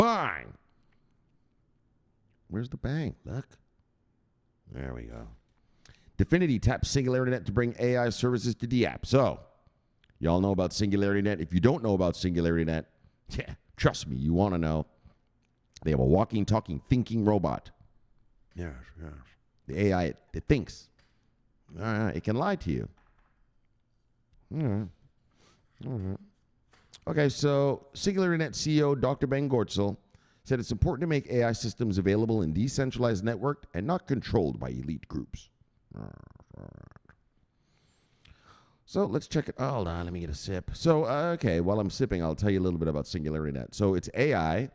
Bang! Where's the bang? Look. There we go. Dfinity taps SingularityNet to bring AI services to DApps. So, y'all know about SingularityNet. If you don't know about SingularityNet, yeah, trust me, you want to know. They have a walking, talking, thinking robot. Yes, yes. The AI, it thinks. It can lie to you. All right. All right. Okay, so SingularityNet CEO Dr. Ben Gortzel said it's important to make AI systems available in decentralized networked and not controlled by elite groups. So let's check it. Hold on, let me get a sip. So, okay, while I'm sipping, I'll tell you a little bit about SingularityNet. So it's AI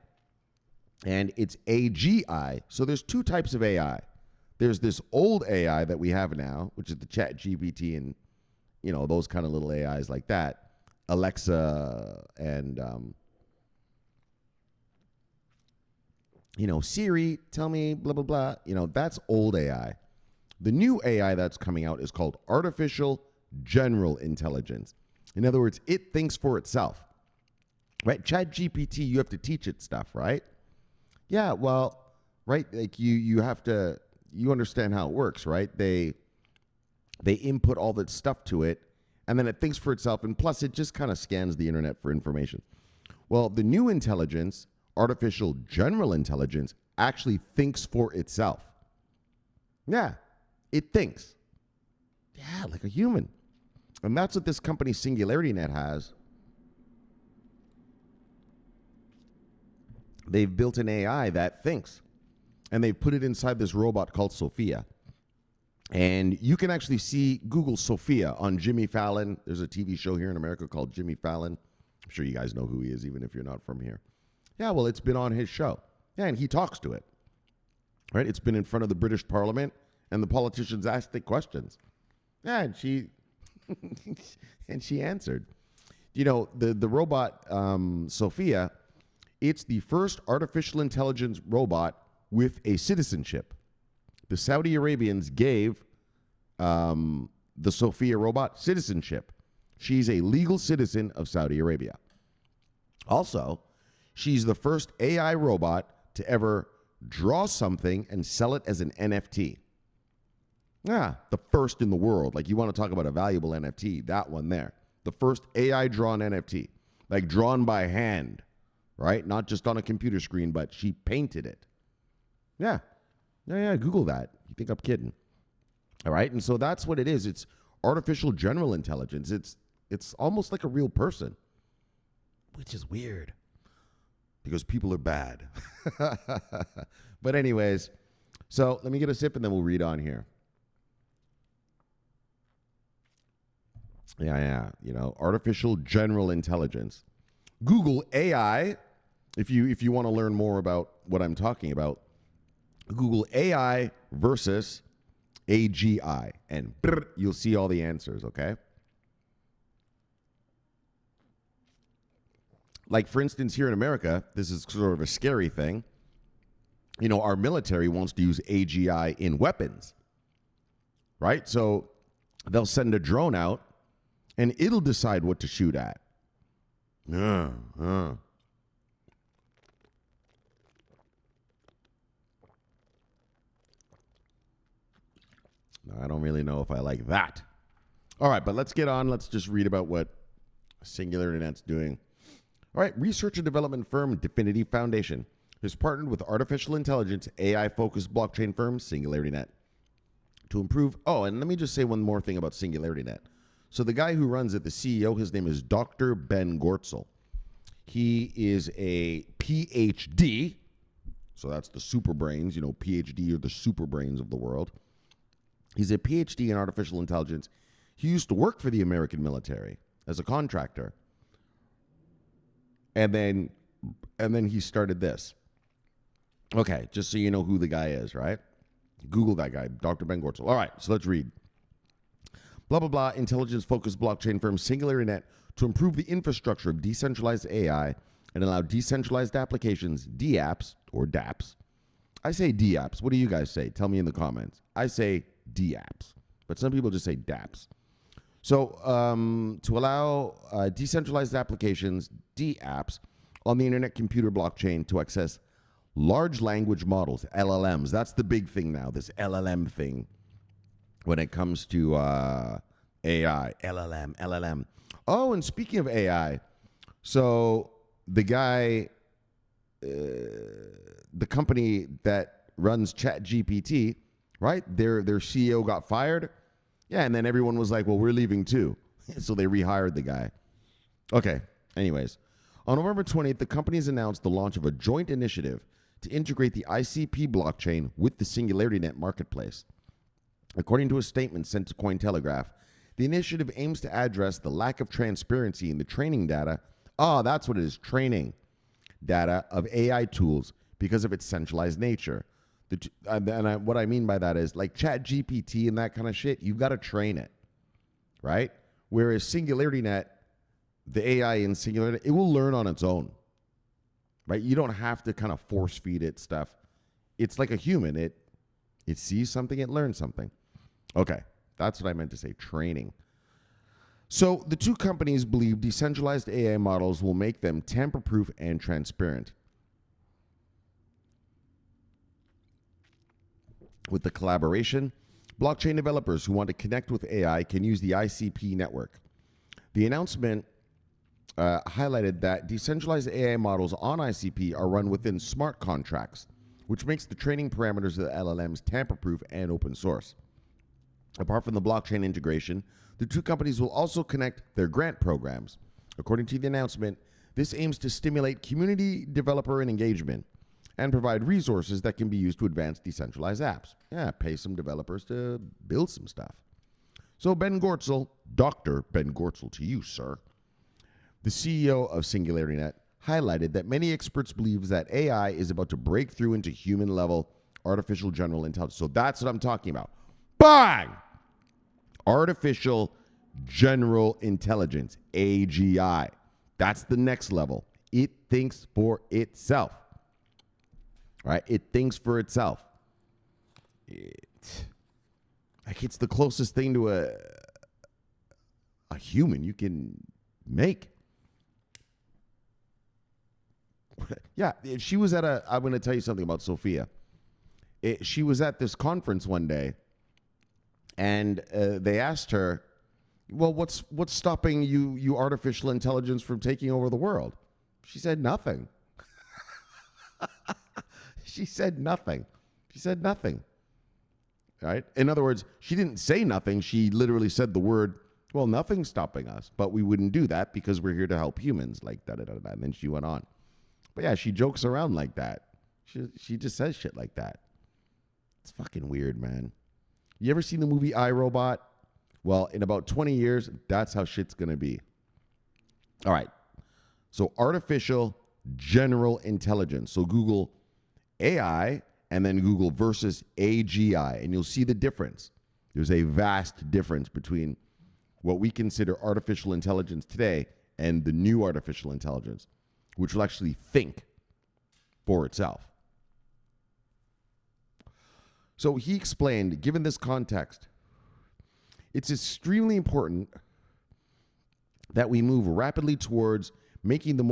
and it's AGI. So there's two types of AI. There's this old AI that we have now, which is the Chat GPT and, you know, those kind of little AIs like that. Alexa and, you know, Siri, tell me, blah, blah, blah. You know, that's old AI. The new AI that's coming out is called artificial general intelligence. In other words, it thinks for itself, right? Chat GPT, you have to teach it stuff, right? Yeah, well, right, like you have to, you understand how it works, right? They input all that stuff to it, and then it thinks for itself, and plus it just kind of scans the internet for information. Well, the new intelligence, artificial general intelligence, actually thinks for itself. Yeah, it thinks. Yeah, like a human. And that's what this company SingularityNet has. They've built an AI that thinks. And they've put it inside this robot called Sophia. And you can actually see Google Sophia on Jimmy Fallon. There's a TV show here in America called Jimmy Fallon. I'm sure you guys know who he is, even if you're not from here. Yeah, well, it's been on his show. Yeah, and he talks to it. Right? It's been in front of the British Parliament, and the politicians asked it questions. Yeah, and she and she answered. You know, the robot Sophia, it's the first artificial intelligence robot with a citizenship. The Saudi Arabians gave the Sophia robot citizenship. She's a legal citizen of Saudi Arabia. Also, she's the first AI robot to ever draw something and sell it as an NFT. Yeah, the first in the world. Like, you want to talk about a valuable NFT, that one there. The first AI drawn NFT, like drawn by hand, right? Not just on a computer screen, but she painted it. Yeah. Yeah, Google that. You think I'm kidding? All right, and so that's what it is. It's artificial general intelligence. It's almost like a real person, which is weird because people are bad. But anyways, so let me get a sip and then we'll read on here. Yeah, you know, artificial general intelligence. Google AI, if you want to learn more about what I'm talking about, Google AI versus AGI, and you'll see all the answers, okay? Like, for instance, here in America, this is sort of a scary thing. You know, our military wants to use AGI in weapons, right? So they'll send a drone out, and it'll decide what to shoot at. No, I don't really know if I like that. All right, but let's get on. Let's just read about what SingularityNet's doing. All right, research and development firm Dfinity Foundation has partnered with artificial intelligence AI-focused blockchain firm SingularityNet to improve. Oh, and let me just say one more thing about SingularityNet. So the guy who runs it, the CEO, his name is Dr. Ben Gortzel. He is a PhD, so that's the super brains, you know, PhD are the super brains of the world. He's a PhD in artificial intelligence. He used to work for the American military as a contractor. And then he started this. Okay, just so you know who the guy is, right? Google that guy, Dr. Ben Gortzel. All right, so let's read. Blah, blah, blah, intelligence-focused blockchain firm SingularityNet to improve the infrastructure of decentralized AI and allow decentralized applications, DApps, or DApps. I say DApps. What do you guys say? Tell me in the comments. I say DApps, but some people just say DApps. So to allow decentralized applications, DApps, on the Internet Computer Blockchain to access large language models, LLMs. That's the big thing now, this LLM thing when it comes to AI. LLM. Oh, and speaking of AI, so the guy, the company that runs ChatGPT, right? Their CEO got fired. Yeah, and then everyone was like, well, we're leaving too. So they rehired the guy. Okay, anyways. On November 20th, the companies announced the launch of a joint initiative to integrate the ICP blockchain with the SingularityNet marketplace. According to a statement sent to Cointelegraph, the initiative aims to address the lack of transparency in the training data. Oh, that's what it is, training data of AI tools because of its centralized nature. What I mean by that is like ChatGPT and that kind of shit, you've got to train it, right? Whereas SingularityNet, the AI in SingularityNet, it will learn on its own, right? You don't have to kind of force feed it stuff. It's like a human. It sees something, it learns something. Okay, that's what I meant to say, training. So the two companies believe decentralized AI models will make them tamper-proof and transparent. With the collaboration, blockchain developers who want to connect with AI can use the ICP network. The announcement highlighted that decentralized AI models on ICP are run within smart contracts, which makes the training parameters of the LLMs tamper-proof and open source. Apart from the blockchain integration, the two companies will also connect their grant programs. According to the announcement, this aims to stimulate community developer engagement and provide resources that can be used to advance decentralized apps. Yeah, pay some developers to build some stuff. So Ben Gortzel, Dr. Ben Gortzel to you, sir, the CEO of SingularityNet, highlighted that many experts believe that AI is about to break through into human-level artificial general intelligence. So that's what I'm talking about. Bang! Artificial General Intelligence, AGI. That's the next level. It thinks for itself. Right? It thinks for itself. It's the closest thing to a human you can make. Yeah, she was at I'm going to tell you something about Sophia. She was at this conference one day, and they asked her, well, what's stopping you artificial intelligence from taking over the world? She said nothing. She said nothing. Right? In other words, she didn't say nothing. She literally said the word, well, nothing's stopping us, but we wouldn't do that because we're here to help humans, like da-da-da-da. And then she went on. But yeah, she jokes around like that. She just says shit like that. It's fucking weird, man. You ever seen the movie iRobot? Well, in about 20 years, that's how shit's going to be. All right. So artificial general intelligence. So Google AI and then Google versus AGI, and you'll see the difference. There's a vast difference between what we consider artificial intelligence today and the new artificial intelligence, which will actually think for itself. So he explained, given this context, it's extremely important that we move rapidly towards making the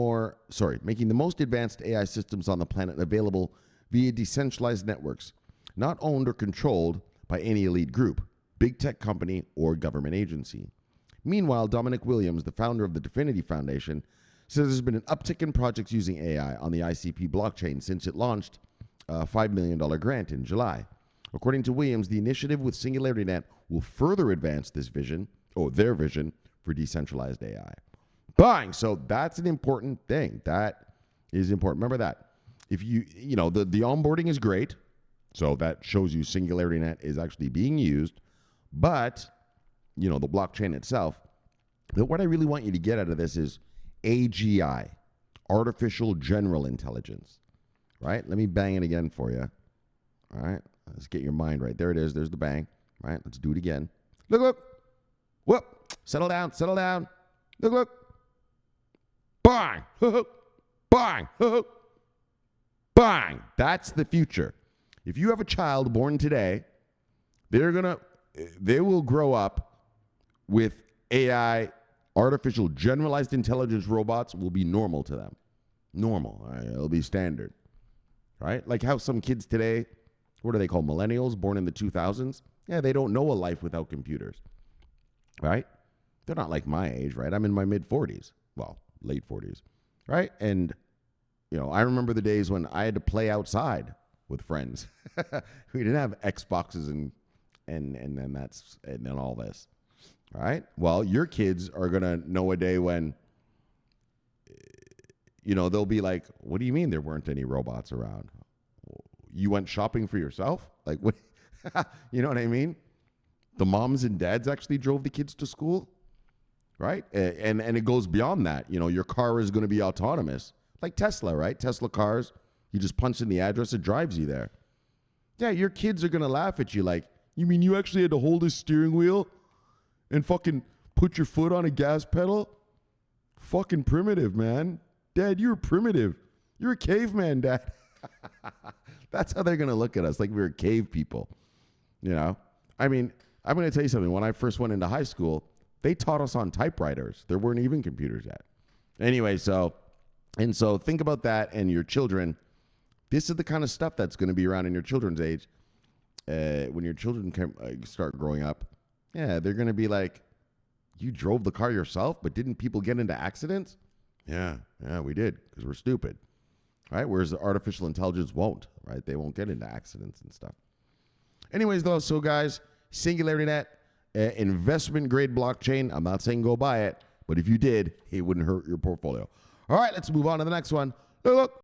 most advanced AI systems on the planet available via decentralized networks, not owned or controlled by any elite group, big tech company, or government agency. Meanwhile, Dominic Williams, the founder of the Dfinity Foundation, says there's been an uptick in projects using AI on the ICP blockchain since it launched a $5 million grant in July. According to Williams, the initiative with SingularityNet will further advance this vision, or their vision, for decentralized AI. Bang! So that's an important thing. That is important. Remember that. If the onboarding is great, so that shows you SingularityNet is actually being used, but, the blockchain itself, what I really want you to get out of this is AGI, artificial general intelligence, right? Let me bang it again for you. All right, let's get your mind right. There it is. There's the bang. All right, let's do it again. Look. Whoop. Settle down. Look. Bang. Bang. Bang. That's the future. If you have a child born today, they will grow up with AI. Artificial generalized intelligence robots will be normal to them. normal. All right? It'll be standard, right? Like how some kids today, what do they call millennials, born in the 2000s? Yeah, they don't know a life without computers, right? They're not like my age, right? I'm in my mid 40s, well, late 40s, right? And I remember the days when I had to play outside with friends. We didn't have Xboxes and then all this, right? Well, your kids are gonna know a day when they'll be like, "What do you mean there weren't any robots around? You went shopping for yourself? Like what?" You know what I mean? The moms and dads actually drove the kids to school, right? And it goes beyond that. Your car is going to be autonomous. Like Tesla, right? Tesla cars, you just punch in the address, it drives you there. Yeah, your kids are going to laugh at you like, you mean you actually had to hold a steering wheel and fucking put your foot on a gas pedal? Fucking primitive, man. Dad, you're primitive. You're a caveman, Dad. That's how they're going to look at us, like we're cave people. I mean, I'm going to tell you something. When I first went into high school, they taught us on typewriters. There weren't even computers yet. Anyway, so think about that and your children. This is the kind of stuff that's going to be around in your children's age. When your children start growing up, yeah, they're going to be like, you drove the car yourself, but didn't people get into accidents? Yeah, we did because we're stupid, right? Whereas the artificial intelligence won't, right? They won't get into accidents and stuff. Anyways, though, so guys, SingularityNet, investment grade blockchain. I'm not saying go buy it, but if you did, it wouldn't hurt your portfolio. All right, let's move on to the next one. Look.